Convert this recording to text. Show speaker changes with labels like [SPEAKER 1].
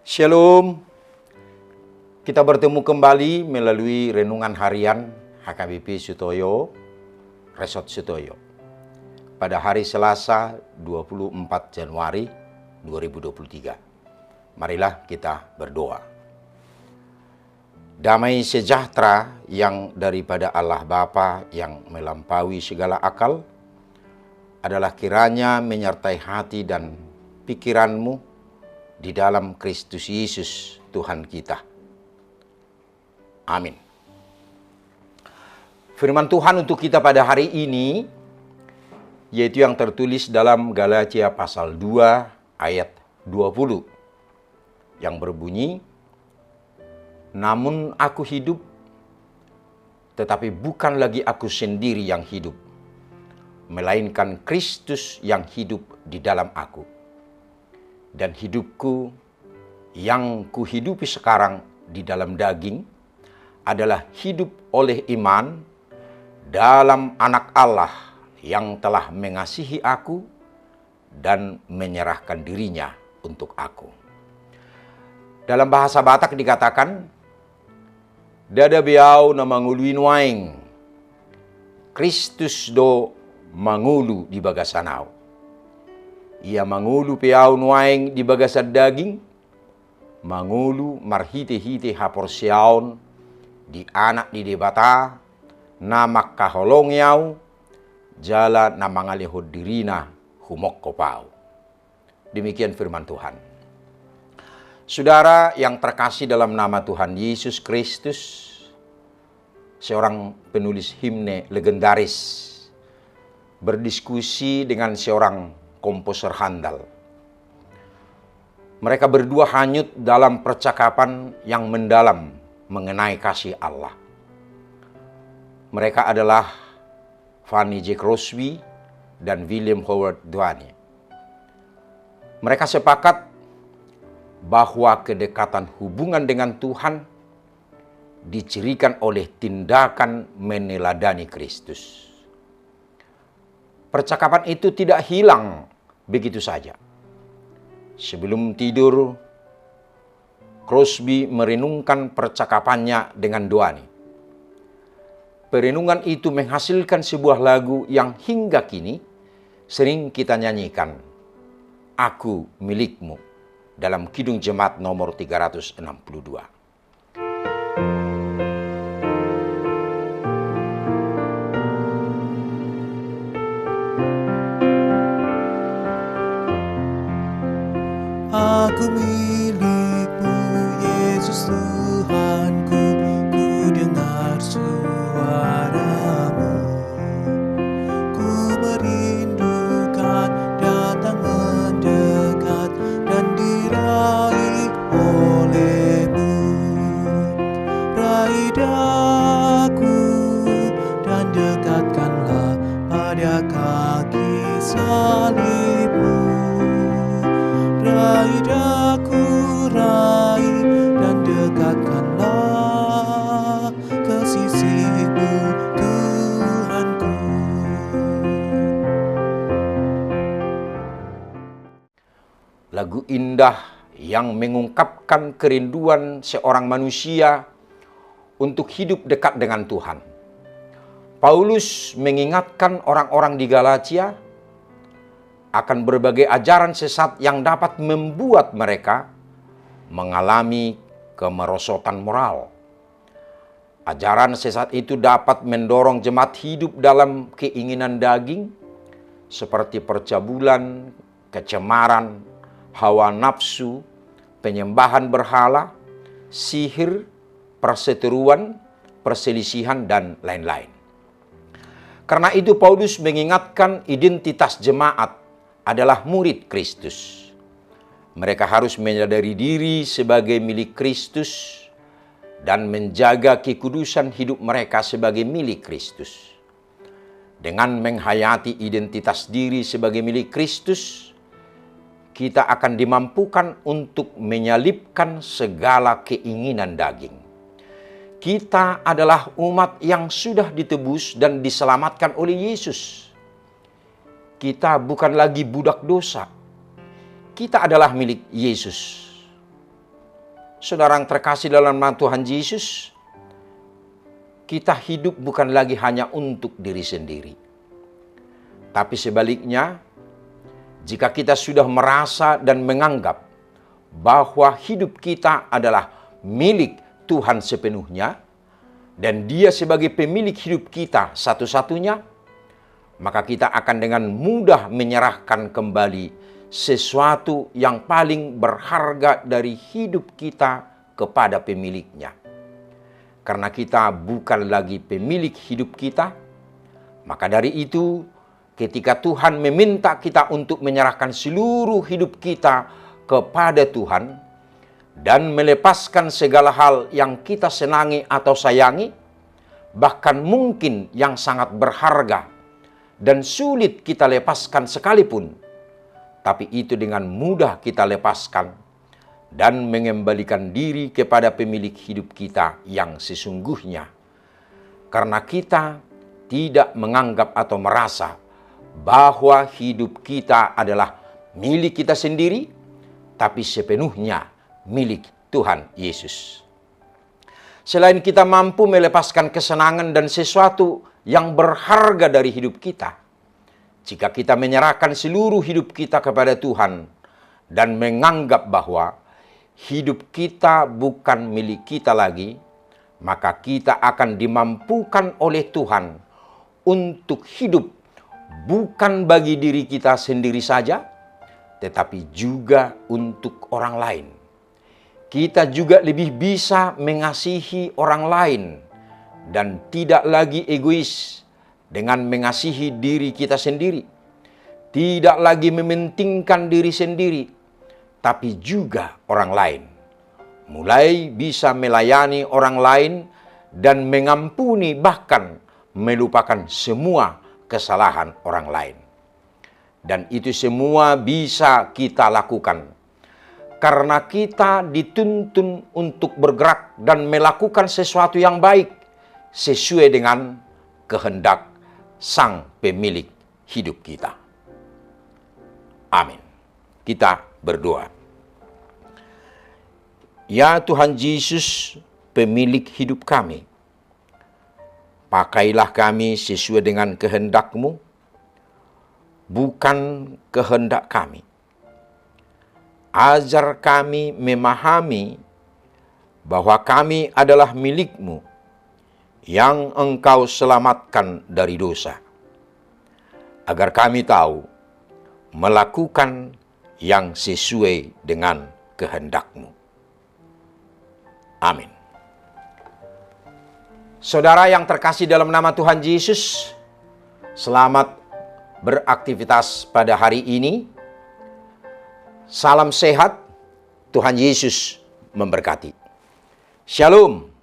[SPEAKER 1] Shalom, kita bertemu kembali melalui renungan harian HKBP Sutoyo, Resort Sutoyo. Pada hari Selasa 24 Januari 2023. Marilah kita berdoa. Damai sejahtera yang daripada Allah Bapa yang melampaui segala akal adalah kiranya menyertai hati dan pikiranmu di dalam Kristus Yesus Tuhan kita. Amin. Firman Tuhan untuk kita pada hari ini yaitu yang tertulis dalam Galatia pasal 2 ayat 20 yang berbunyi, "Namun aku hidup, tetapi bukan lagi aku sendiri yang hidup, melainkan Kristus yang hidup di dalam aku. Dan hidupku yang kuhidupi sekarang di dalam daging adalah hidup oleh iman dalam Anak Allah yang telah mengasihi aku dan menyerahkan dirinya untuk aku." Dalam bahasa Batak dikatakan, "Dada biau na manguluin waing, Kristus do mangulu di bagasanau." Ia mangulu piau nuaing di bagasad daging, mangulu marhite-hite hapor siaon, di anak di debata, namak kaholong yau, jala namangalihod dirina humok kopau. Demikian firman Tuhan. Saudara yang terkasih dalam nama Tuhan Yesus Kristus, seorang penulis himne legendaris berdiskusi dengan seorang komposer handal. Mereka berdua hanyut dalam percakapan yang mendalam mengenai kasih Allah. Mereka adalah Fanny J. Crosby dan William Howard Duane. Mereka sepakat bahwa kedekatan hubungan dengan Tuhan dicirikan oleh tindakan meneladani Kristus. Percakapan itu tidak hilang begitu saja. Sebelum tidur, Crosby merenungkan percakapannya dengan Duane. Perenungan itu menghasilkan sebuah lagu yang hingga kini sering kita nyanyikan, "Aku Milikmu", dalam Kidung Jemaat nomor 362.
[SPEAKER 2] Aku milikmu, Yesus Tuhanku, ku dengar suaramu. Ku merindukan datang mendekat dan diraih olehmu. Raih daku dan dekatkanlah pada kaki salibmu. Raih daku, raih dan dekatkanlah ke sisimu, Tuhanku.
[SPEAKER 1] Lagu indah yang mengungkapkan kerinduan seorang manusia untuk hidup dekat dengan Tuhan. Paulus mengingatkan orang-orang di Galatia akan berbagai ajaran sesat yang dapat membuat mereka mengalami kemerosotan moral. Ajaran sesat itu dapat mendorong jemaat hidup dalam keinginan daging seperti percabulan, kecemaran, hawa nafsu, penyembahan berhala, sihir, perseteruan, perselisihan, dan lain-lain. Karena itu Paulus mengingatkan identitas jemaat adalah murid Kristus. Mereka harus menyadari diri sebagai milik Kristus dan menjaga kekudusan hidup mereka sebagai milik Kristus. Dengan menghayati identitas diri sebagai milik Kristus, kita akan dimampukan untuk menyalipkan segala keinginan daging. Kita adalah umat yang sudah ditebus dan diselamatkan oleh Yesus. Kita bukan lagi budak dosa. Kita adalah milik Yesus. saudara yang terkasih dalam nama Tuhan Yesus, kita hidup bukan lagi hanya untuk diri sendiri. Tapi sebaliknya, jika kita sudah merasa dan menganggap bahwa hidup kita adalah milik Tuhan sepenuhnya, dan Dia sebagai pemilik hidup kita satu-satunya, maka kita akan dengan mudah menyerahkan kembali sesuatu yang paling berharga dari hidup kita kepada pemiliknya. Karena kita bukan lagi pemilik hidup kita, maka dari itu ketika Tuhan meminta kita untuk menyerahkan seluruh hidup kita kepada Tuhan dan melepaskan segala hal yang kita senangi atau sayangi, bahkan mungkin yang sangat berharga dan sulit kita lepaskan sekalipun, tapi itu dengan mudah kita lepaskan dan mengembalikan diri kepada pemilik hidup kita yang sesungguhnya. Karena kita tidak menganggap atau merasa bahwa hidup kita adalah milik kita sendiri, tapi sepenuhnya milik Tuhan Yesus. Selain kita mampu melepaskan kesenangan dan sesuatu yang berharga dari hidup kita, jika kita menyerahkan seluruh hidup kita kepada Tuhan dan menganggap bahwa hidup kita bukan milik kita lagi, maka kita akan dimampukan oleh Tuhan untuk hidup bukan bagi diri kita sendiri saja, tetapi juga untuk orang lain. Kita juga lebih bisa mengasihi orang lain dan tidak lagi egois dengan mengasihi diri kita sendiri. Tidak lagi mementingkan diri sendiri, tapi juga orang lain. Mulai bisa melayani orang lain dan mengampuni, bahkan melupakan semua kesalahan orang lain. Dan itu semua bisa kita lakukan karena kita dituntun untuk bergerak dan melakukan sesuatu yang baik sesuai dengan kehendak Sang pemilik hidup kita. Amin. Kita berdoa. Ya Tuhan Yesus, pemilik hidup kami, pakailah kami sesuai dengan kehendak-Mu, bukan kehendak kami. Ajar kami memahami bahwa kami adalah milik-Mu yang Engkau selamatkan dari dosa, agar kami tahu melakukan yang sesuai dengan kehendak-Mu. Amin. Saudara yang terkasih dalam nama Tuhan Yesus, selamat beraktivitas pada hari ini. Salam sehat, Tuhan Yesus memberkati. Shalom.